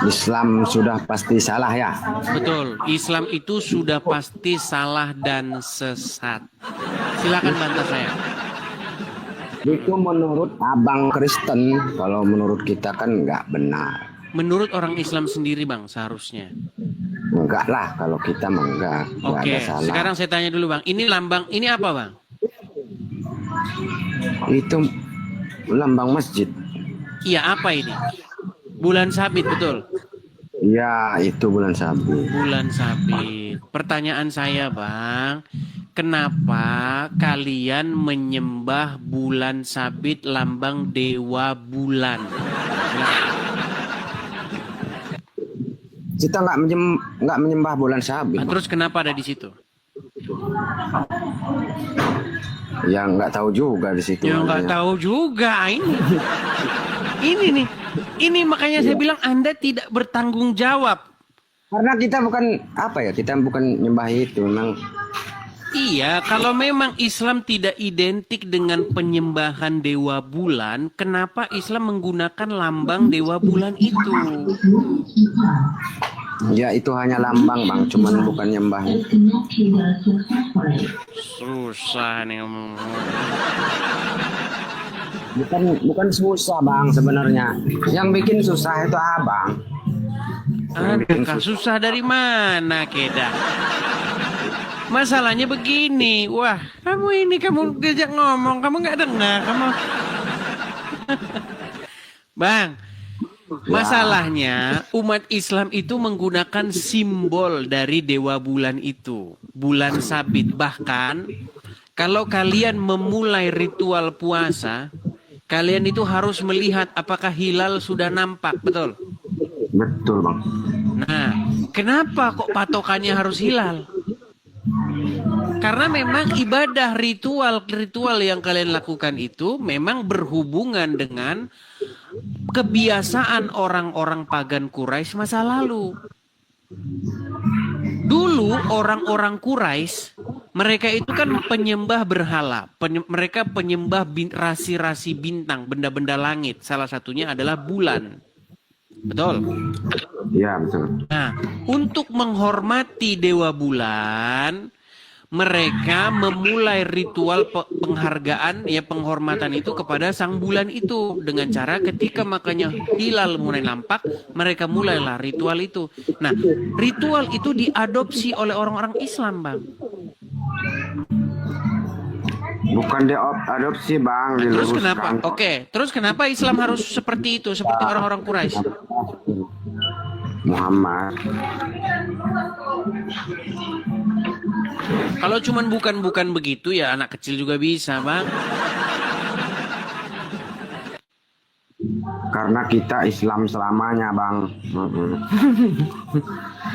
Islam sudah pasti salah ya. Betul, Islam itu sudah pasti salah dan sesat. Silakan bantah saya. Itu menurut abang Kristen, kalau menurut kita kan nggak benar. Menurut orang Islam sendiri, Bang, seharusnya. Enggak lah, kalau kita mah enggak Oke, ada salah. sekarang saya tanya dulu, Bang. Ini lambang, ini apa, Bang? Itu lambang masjid. Iya, apa ini? Bulan sabit, betul? Ya, itu bulan sabit. Bulan sabit. Pertanyaan saya, Bang, kenapa kalian menyembah bulan sabit lambang dewa bulan? Kita nggak menyembah bulan sabit. Nah, terus kenapa ada di situ? Ya nggak tahu juga di situ. Ya nggak tahu juga ini. Ini nih, ini makanya saya bilang Anda tidak bertanggung jawab. Karena kita bukan apa ya, kita bukan nyembah itu, memang. Iya, kalau memang Islam tidak identik dengan penyembahan dewa bulan, kenapa Islam menggunakan lambang dewa bulan itu? Ya itu hanya lambang bang, cuman bukan nyembah. Susah nih ngomong. Bukan susah bang sebenarnya. Yang bikin susah itu abang. Adakah susah dari mana, Keda? Masalahnya begini, wah, kamu diajak ngomong, kamu nggak dengar, kamu. Bang, masalahnya umat Islam itu menggunakan simbol dari dewa bulan itu, bulan sabit. Bahkan kalau kalian memulai ritual puasa, kalian itu harus melihat apakah hilal sudah nampak, betul? Betul bang. Nah, kenapa kok patokannya harus hilal? Karena memang ibadah ritual yang kalian lakukan itu memang berhubungan dengan kebiasaan orang-orang pagan Quraisy masa lalu. Dulu orang-orang Quraisy mereka itu kan penyembah berhala, mereka penyembah rasi-rasi bintang, benda-benda langit. Salah satunya adalah bulan. Betul? Iya betul. Nah, untuk menghormati dewa bulan, mereka memulai ritual penghargaan, ya penghormatan itu kepada sang bulan itu dengan cara ketika makanya hilal mulai nampak, mereka mulailah ritual itu. Nah, ritual itu diadopsi oleh orang-orang Islam, Bang. Bukan diadopsi bang, Terus diluruskan. kenapa? Oke, terus kenapa Islam harus seperti itu, seperti orang-orang Quraisy? Muhammad. Kalau cuman bukan begitu ya anak kecil juga bisa, Bang. Karena kita Islam selamanya bang.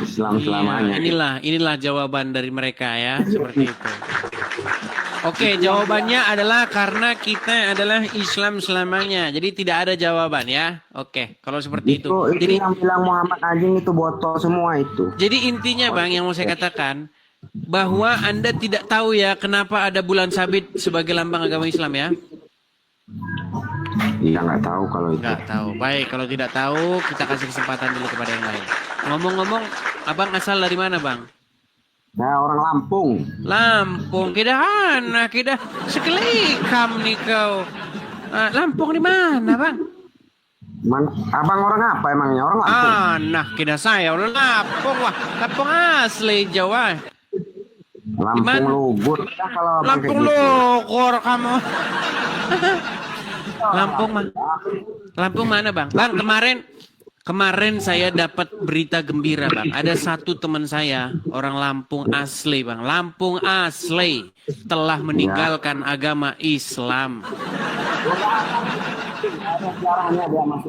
Islam selamanya. Inilah jawaban dari mereka ya, seperti itu. Oke, jawabannya adalah karena kita adalah Islam selamanya. Jadi tidak ada jawaban ya. Oke, kalau seperti itu. Jadi yang bilang Muhammad anjing itu botol semua itu. Jadi intinya bang, yang mau saya katakan bahwa Anda tidak tahu ya kenapa ada bulan sabit sebagai lambang agama Islam ya? Iya nggak tahu kalau itu. Nggak tahu. Baik, kalau tidak tahu kita kasih kesempatan dulu kepada yang lain. Ngomong-ngomong, abang asal dari mana bang? Saya orang Lampung. Lampung, kita sekelikam nih kau. Lampung di mana bang? Abang orang apa emangnya? Orang Lampung. Nah, kita saya orang Lampung, wah, Lampung asli Jawa. Lampung Lugur. Ya, kalau Lampung gitu. Lugur kamu. Lampung mana bang? Bang kemarin saya dapat berita gembira bang. Ada satu teman saya orang Lampung asli bang. Lampung asli telah meninggalkan agama Islam.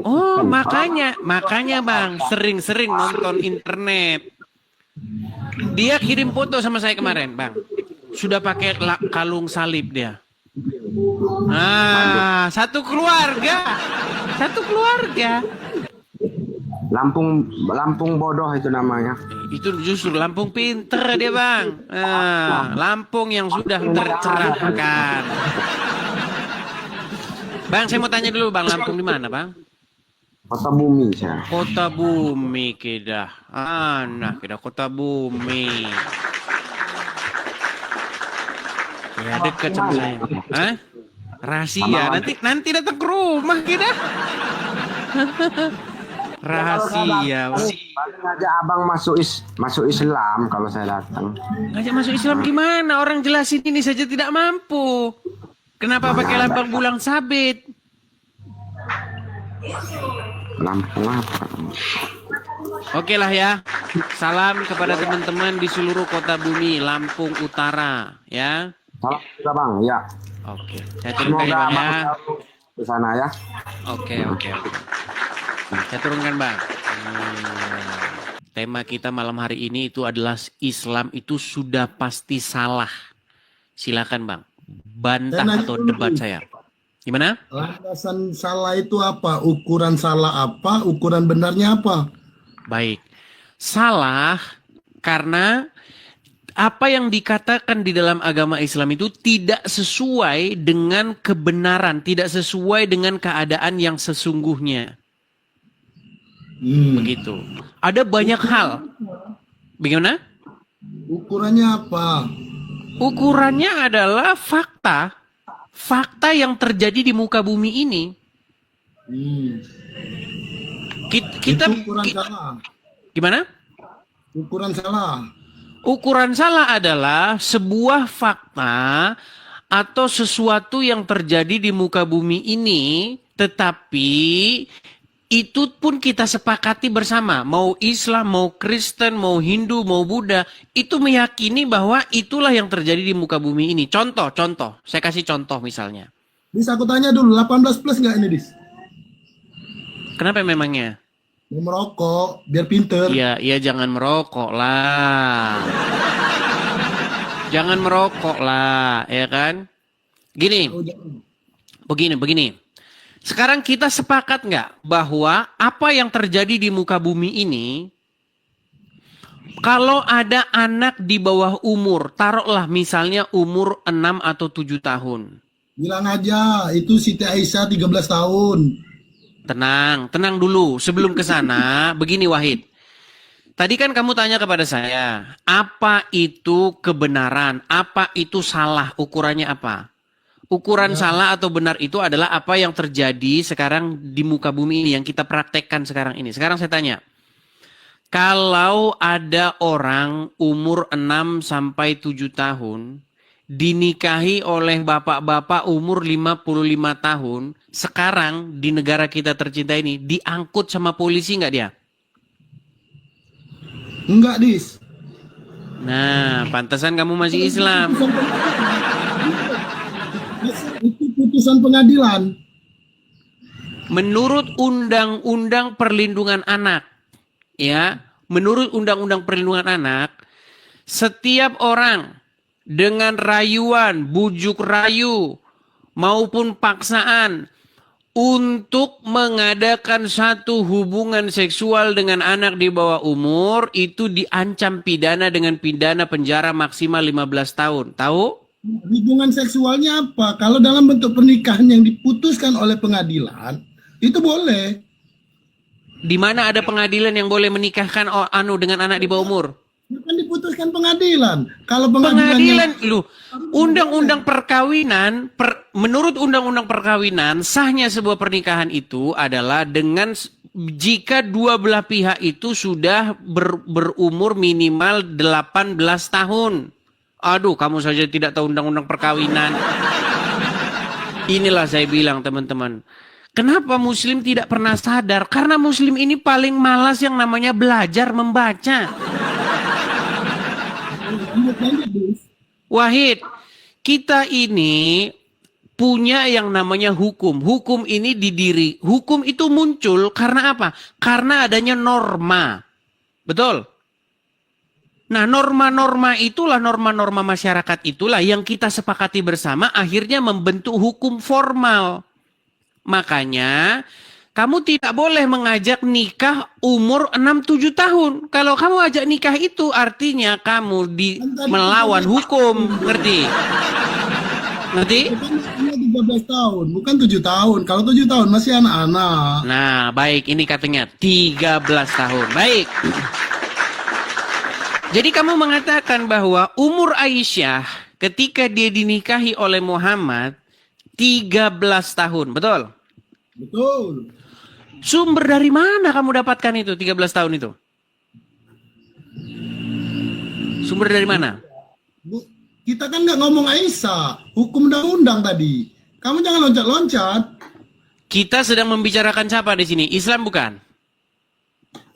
Oh makanya bang sering-sering nonton internet. Dia kirim foto sama saya kemarin bang. Sudah pakai kalung salib dia. Satu keluarga. Lampung bodoh itu namanya. Itu justru Lampung pinter dia bang. Lampung yang sudah tercerahkan. Bang, saya mau tanya dulu bang, Lampung di mana bang? Kota Bumi saya. Kota Bumi kedah. Anak kedah Kota Bumi. Ya dekat sama saya. Hah? Rahasia. Nanti datang ke rumah kedah. Rahasia. Paling ngajak abang masuk Islam kalau saya datang. Ngajak masuk Islam gimana? Orang jelasin ini saja tidak mampu. Kenapa pakai lambang bulang sabit? Lampung apa? Oke lah ya. Salam kepada teman-teman di seluruh Kota Bumi, Lampung Utara, ya. Salam juga bang, ya. Oke, saya turunkan ya bang ya. Ke sana ya. Oke. Saya turunkan bang. Tema kita malam hari ini itu adalah Islam itu sudah pasti salah. Silakan bang, bantah atau debat saya. Gimana? Landasan salah itu apa? Ukuran salah apa? Ukuran benarnya apa? Baik. Salah karena apa yang dikatakan di dalam agama Islam itu tidak sesuai dengan kebenaran, tidak sesuai dengan keadaan yang sesungguhnya. Begitu. Ada banyak hal. Bagaimana? Ukurannya apa? Ukurannya adalah fakta. Fakta yang terjadi di muka bumi ini. Kita itu ukuran salah. Gimana? Ukuran salah. Ukuran salah adalah sebuah fakta atau sesuatu yang terjadi di muka bumi ini, tetapi itu pun kita sepakati bersama. Mau Islam, mau Kristen, mau Hindu, mau Buddha, itu meyakini bahwa itulah yang terjadi di muka bumi ini. Contoh. Saya kasih contoh misalnya. Dis, aku tanya dulu, 18 plus nggak ini, Dis? Kenapa memangnya? Mau merokok, biar pinter. Iya jangan merokok lah. Jangan merokok lah, ya kan? Begini. Sekarang kita sepakat nggak bahwa apa yang terjadi di muka bumi ini, kalau ada anak di bawah umur, taruhlah misalnya umur 6 atau 7 tahun. Bilang aja, itu Siti Aisyah 13 tahun. Tenang dulu. Sebelum ke sana, begini Wahid. Tadi kan kamu tanya kepada saya, apa itu kebenaran? Apa itu salah? Ukurannya apa? Ukuran salah atau benar itu adalah apa yang terjadi sekarang di muka bumi ini, yang kita praktekkan sekarang ini. Sekarang saya tanya, kalau ada orang umur 6 sampai 7 tahun, dinikahi oleh bapak-bapak umur 55 tahun, sekarang di negara kita tercinta ini, diangkut sama polisi nggak dia? Enggak, Dis. Nah, pantesan kamu masih Islam. Itu putusan pengadilan. Menurut Undang-Undang Perlindungan Anak, ya, menurut Undang-Undang Perlindungan Anak, setiap orang dengan rayuan, bujuk rayu, maupun paksaan untuk mengadakan satu hubungan seksual dengan anak di bawah umur, itu diancam pidana dengan pidana penjara maksimal 15 tahun. Tahu? Hubungan seksualnya apa? Kalau dalam bentuk pernikahan yang diputuskan oleh pengadilan, itu boleh. Di mana ada pengadilan yang boleh menikahkan dengan anak di bawah umur? Kan diputuskan pengadilan. Kalau Pengadilan, undang-undang perkawinan, menurut undang-undang perkawinan, sahnya sebuah pernikahan itu adalah dengan jika dua belah pihak itu sudah berumur minimal 18 tahun. Aduh, kamu saja tidak tahu undang-undang perkawinan. Inilah saya bilang, teman-teman. Kenapa Muslim tidak pernah sadar? Karena Muslim ini paling malas yang namanya belajar membaca. Wahid, kita ini punya yang namanya hukum. Hukum ini hukum itu muncul karena apa? Karena adanya norma. Betul? Nah, norma-norma itulah, norma-norma masyarakat itulah yang kita sepakati bersama akhirnya membentuk hukum formal. Makanya kamu tidak boleh mengajak nikah umur 6-7 tahun. Kalau kamu ajak nikah itu artinya kamu melawan hukum. Ngerti? Ngerti? 13 tahun, bukan 7 tahun. Kalau 7 tahun masih anak-anak. Nah, baik, ini katanya 13 tahun. Baik. Jadi kamu mengatakan bahwa umur Aisyah ketika dia dinikahi oleh Muhammad 13 tahun, betul? Betul. Sumber dari mana kamu dapatkan itu 13 tahun itu? Sumber dari mana? Bu, kita kan nggak ngomong Aisyah, hukum undang-undang tadi. Kamu jangan loncat-loncat. Kita sedang membicarakan siapa di sini? Islam bukan?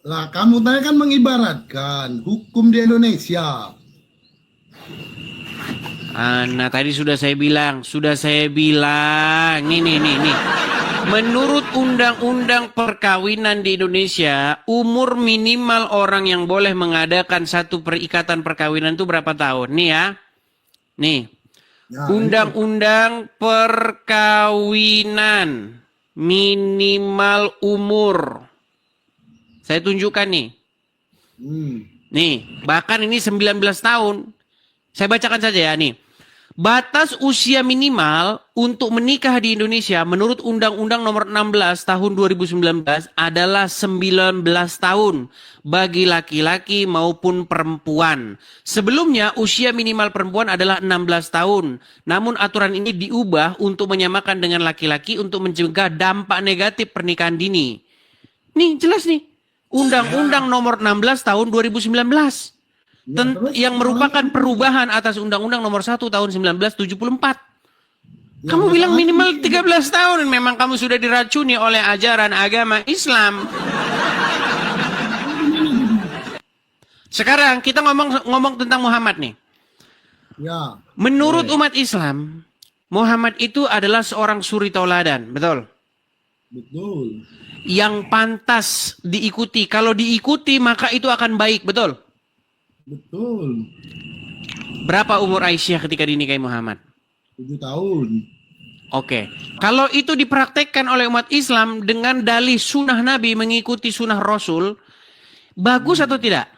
Lah, kamu tadi kan mengibaratkan hukum di Indonesia. Nah, tadi sudah saya bilang. Nih. Menurut undang-undang perkawinan di Indonesia, umur minimal orang yang boleh mengadakan satu perikatan perkawinan itu berapa tahun? Nih ya. Nih. Ya, Undang-undang perkawinan minimal umur. Saya tunjukkan nih. Nih, bahkan ini 19 tahun. Saya bacakan saja ya nih. Batas usia minimal untuk menikah di Indonesia menurut Undang-Undang Nomor 16 Tahun 2019 adalah 19 tahun bagi laki-laki maupun perempuan. Sebelumnya usia minimal perempuan adalah 16 tahun. Namun aturan ini diubah untuk menyamakan dengan laki-laki untuk mencegah dampak negatif pernikahan dini. Nih, jelas nih. Undang-Undang Nomor 16 Tahun 2019. Yang merupakan perubahan atas Undang-Undang Nomor 1 Tahun 1974. Kamu bilang minimal 13 tahun. Memang kamu sudah diracuni oleh ajaran agama Islam. Sekarang kita ngomong tentang Muhammad nih. Ya. Menurut umat Islam, Muhammad itu adalah seorang suri tauladan, betul? Betul. Yang pantas diikuti. Kalau diikuti maka itu akan baik, betul? Betul. Berapa umur Aisyah ketika dinikahi Muhammad? 7 tahun. Oke. Kalau itu dipraktekkan oleh umat Islam dengan dalih sunnah Nabi mengikuti sunnah Rasul, bagus atau tidak?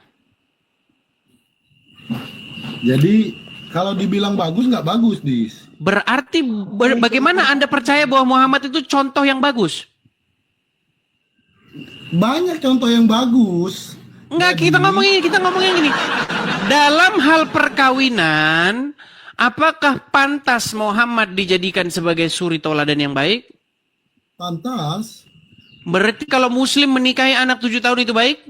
Jadi kalau dibilang bagus nggak bagus, Dis. Berarti bagaimana Anda percaya bahwa Muhammad itu contoh yang bagus? Banyak contoh yang bagus. Enggak, kita ngomongin gini. Dalam hal perkawinan, apakah pantas Muhammad dijadikan sebagai suri tauladan yang baik? Pantas. Berarti kalau muslim menikahi anak 7 tahun itu baik?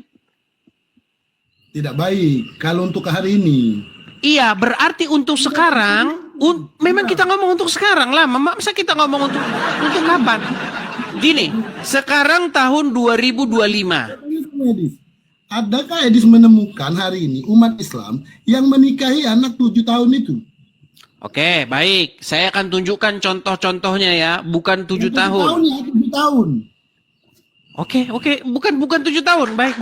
Tidak baik kalau untuk hari ini. Iya, berarti untuk sekarang, memang kita ngomong untuk sekarang lah. Masa kita ngomong untuk kapan? Gini, sekarang tahun 2025. Adakah Edis menemukan hari ini umat Islam yang menikahi anak 7 tahun itu? Oke, baik. Saya akan tunjukkan contoh-contohnya ya, bukan 7 tahun. 7 tahun. Oke, bukan 7 tahun. Baik.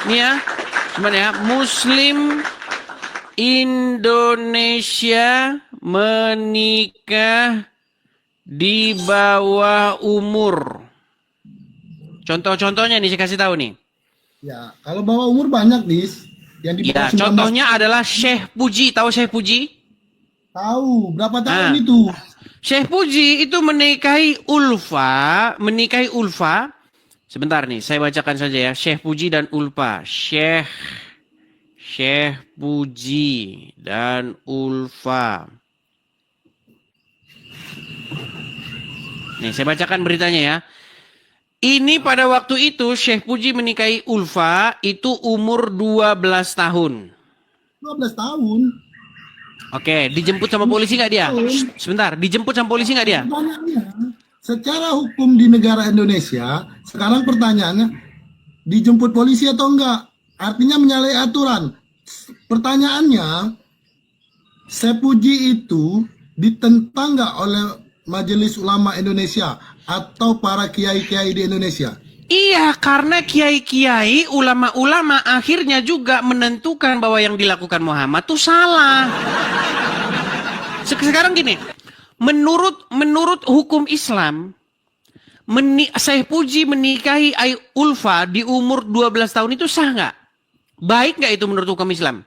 Nih ya, cuman ya, Muslim Indonesia menikah di bawah umur. Contoh-contohnya nih saya kasih tahu nih. Ya, kalau bawah umur banyak, Dis. Yang di bawah 19. Contohnya adalah Syekh Puji. Tahu Syekh Puji? Tahu, berapa tahun itu? Syekh Puji itu menikahi Ulfa. Sebentar nih, saya bacakan saja ya. Syekh Puji dan Ulfa. Syekh Puji dan Ulfa. Nih, saya bacakan beritanya ya. Ini pada waktu itu Syekh Puji menikahi Ulfa itu umur 12 tahun. 12 tahun. Oke, dijemput sama polisi nggak dia? Sebentar, dijemput sama polisi nggak dia? Pertanyaannya, secara hukum di negara Indonesia, sekarang pertanyaannya, dijemput polisi atau enggak? Artinya menyalahi aturan. Pertanyaannya, Syekh Puji itu ditentang nggak oleh Majelis Ulama Indonesia atau para kiai-kiai di Indonesia? Iya, karena kiai-kiai, ulama-ulama akhirnya juga menentukan bahwa yang dilakukan Muhammad itu salah. Sekarang gini, menurut hukum Islam, Syekh Puji menikahi Ulfa di umur 12 tahun itu sah nggak? Baik nggak itu menurut hukum Islam?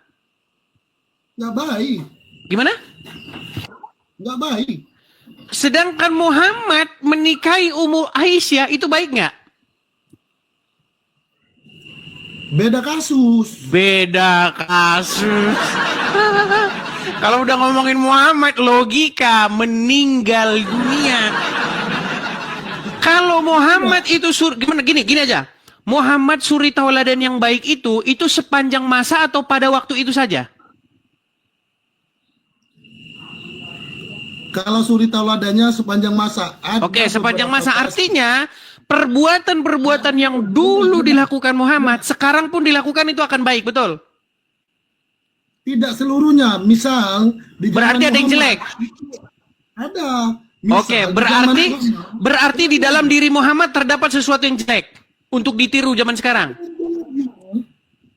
Nggak baik. Gimana? Nggak baik. Sedangkan Muhammad menikahi Ummu Aisyah, itu baik nggak? Beda kasus. Beda kasus. Kalau udah ngomongin Muhammad, logika meninggal dunia. Kalau Muhammad itu gimana, gini aja. Muhammad suri tauladan yang baik itu sepanjang masa atau pada waktu itu saja? Kalau suri tauladannya sepanjang masa. Oke, sepanjang masa artinya perbuatan-perbuatan yang dulu dilakukan Muhammad sekarang pun dilakukan itu akan baik, betul? Tidak seluruhnya. Misal di zaman Berarti ada yang Muhammad, jelek. Ada. Misal, Oke, di zaman berarti di dalam diri Muhammad terdapat sesuatu yang jelek untuk ditiru zaman sekarang.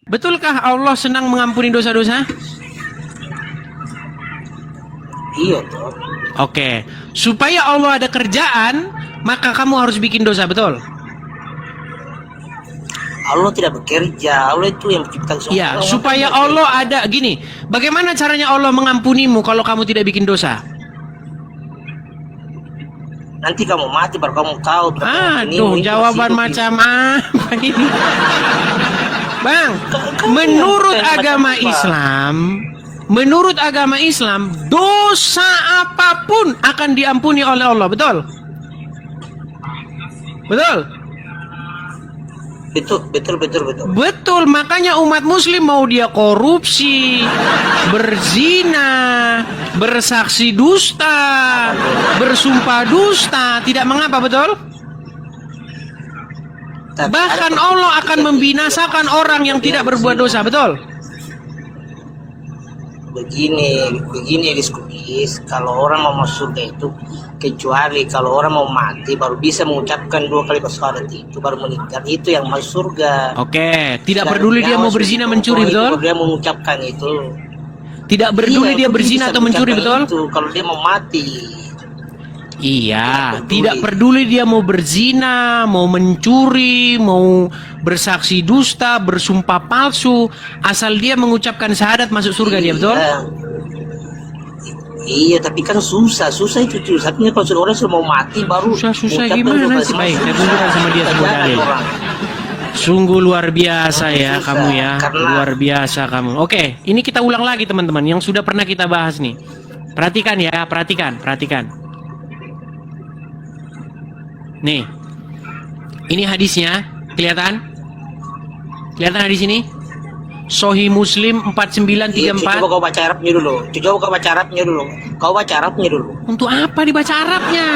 Betulkah Allah senang mengampuni dosa-dosa? Iya toh. Oke, supaya Allah ada kerjaan, maka kamu harus bikin dosa, betul? Allah tidak bekerja, Allah itu yang menciptakan semua. Iya, supaya Allah ada gini. Bagaimana caranya Allah mengampunimu kalau kamu tidak bikin dosa? Nanti kamu mati baru kamu tahu. Aduh, jawaban macam apa ini? Bang, menurut agama Islam, dosa apapun akan diampuni oleh Allah, betul? Betul? Betul. Betul, makanya umat muslim mau dia korupsi, berzina, bersaksi dusta, bersumpah dusta, tidak mengapa, betul? Bahkan Allah akan membinasakan orang yang tidak berbuat dosa, betul? Begini diskutis, kalau orang mau masuk surga itu kecuali kalau orang mau mati baru bisa mengucapkan 2 kali syahadat itu baru meninggal, itu yang masuk surga. Oke, tidak peduli dia mau berzina mencuri, betul? Dia mengucapkan itu. Tidak peduli dia berzina atau mencuri, betul? Itu, kalau dia mau mati. Iya, tidak peduli dia mau berzina, mau mencuri, mau bersaksi dusta, bersumpah palsu, asal dia mengucapkan syahadat masuk surga dia, betul? Iya, tapi kan susah itu tuh. Satunya kalau sudah orang sudah mau mati baru. Susah gimana sih? Baik, saya tunjukkan sama dia semua dalil. Sungguh luar biasa ya kamu ya, luar biasa kamu. Oke, ini kita ulang lagi teman-teman yang sudah pernah kita bahas nih. Perhatikan ya, perhatikan. Nih, ini hadisnya, kelihatan? Kelihatan hadis ini? Sahih Muslim 4934. Coba kau baca Arabnya dulu. Kau baca Arabnya dulu. Untuk apa dibaca Arabnya?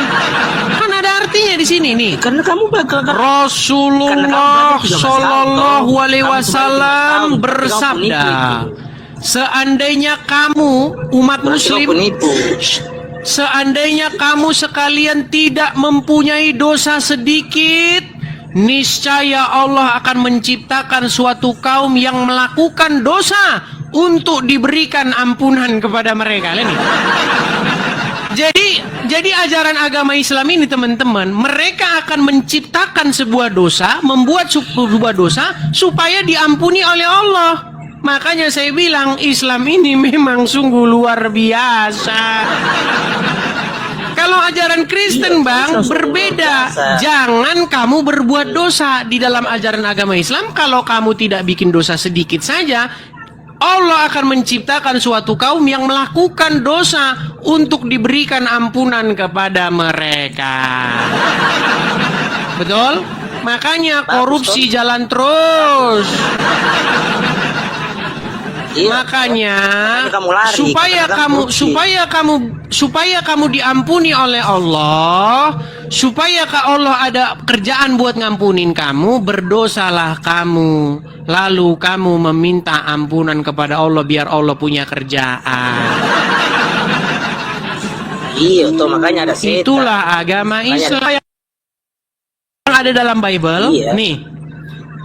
Kan ada artinya di sini nih. Karena kamu Rasulullah Shallallahu Alaihi Wasallam bersabda, seandainya kamu umat Muslim, seandainya kamu sekalian tidak mempunyai dosa sedikit, niscaya Allah akan menciptakan suatu kaum yang melakukan dosa untuk diberikan ampunan kepada mereka. Lihat nih. Jadi ajaran agama Islam ini teman-teman, mereka akan menciptakan sebuah dosa, membuat sebuah dosa supaya diampuni oleh Allah. Makanya saya bilang Islam ini memang sungguh luar biasa. Kalau ajaran Kristen bang berbeda. Jangan kamu berbuat dosa. Di dalam ajaran agama Islam, kalau kamu tidak bikin dosa sedikit saja, Allah akan menciptakan suatu kaum yang melakukan dosa untuk diberikan ampunan kepada mereka. Betul? Makanya korupsi jalan terus. Iya, makanya kamu lari, supaya kamu diampuni oleh Allah, supaya Allah ada kerjaan buat ngampunin kamu, berdosalah kamu, lalu kamu meminta ampunan kepada Allah biar Allah punya kerjaan. Iya, tuh makanya ada setan. Itulah agama Islam yang ada dalam Bible. Iya.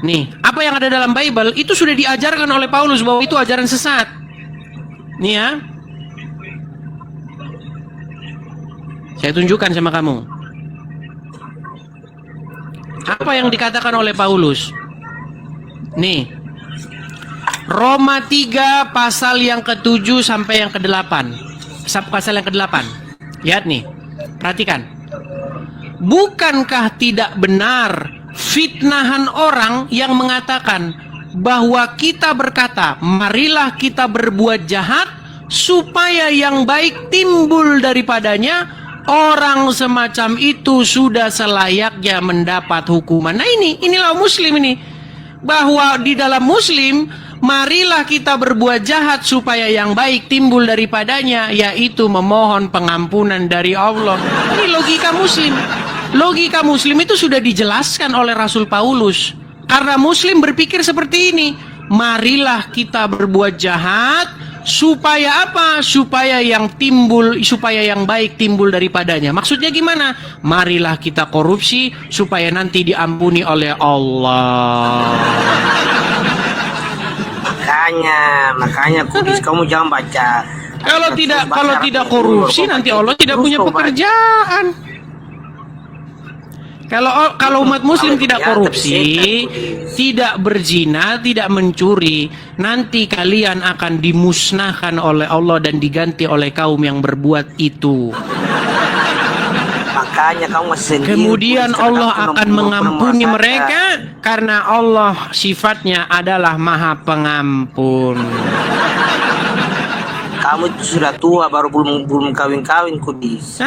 Nih, apa yang ada dalam Bible itu sudah diajarkan oleh Paulus bahwa itu ajaran sesat. Nih ya. Saya tunjukkan sama kamu. Apa yang dikatakan oleh Paulus? Nih. Roma 3 pasal yang ke-7 sampai yang ke-8. Pasal yang ke-8. Lihat nih. Perhatikan. Bukankah tidak benar fitnahan orang yang mengatakan bahwa kita berkata, marilah kita berbuat jahat supaya yang baik timbul daripadanya. Orang semacam itu sudah selayaknya mendapat hukuman. Nah inilah Muslim ini. Bahwa di dalam Muslim, marilah kita berbuat jahat supaya yang baik timbul daripadanya, yaitu memohon pengampunan dari Allah. Ini logika Muslim. Logika Muslim itu sudah dijelaskan oleh Rasul Paulus. Karena Muslim berpikir seperti ini. Marilah kita berbuat jahat supaya apa? Supaya yang baik timbul daripadanya. Maksudnya gimana? Marilah kita korupsi supaya nanti diampuni oleh Allah. Makanya Kudis, kamu jangan baca. Kalau tidak korupsi nanti Allah tidak punya pekerjaan. Kalau umat Muslim tidak korupsi, tidak berzina, tidak mencuri, nanti kalian akan dimusnahkan oleh Allah dan diganti oleh kaum yang berbuat itu. Makanya kamu sendiri. Kemudian Allah akan mengampuni mereka karena Allah sifatnya adalah Maha Pengampun. Kamu sudah tua baru belum kawin-kawin, Kudis.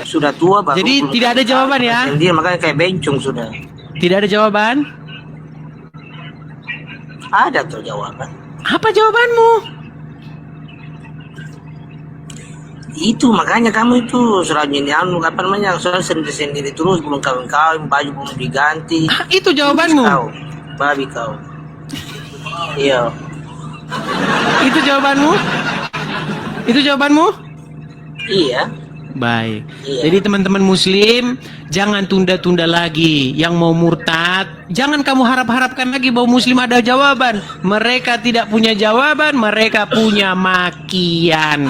Sudah tua baru. Jadi tidak ada jawaban ya? Sendiri makanya kayak bencong sudah. Tidak ada jawaban? Ada tuh jawaban. Apa jawabanmu? Itu makanya kamu itu sudah apa namanya, sudah sendiri terus belum kawin-kawin, baju belum diganti. Itu jawabanmu. Babi kau. Iya. Itu jawabanmu? Itu jawabanmu? Iya. Baik. Iya. Jadi teman-teman Muslim, jangan tunda-tunda lagi. Yang mau murtad, jangan kamu harap-harapkan lagi bahwa Muslim ada jawaban. Mereka tidak punya jawaban, mereka punya makian.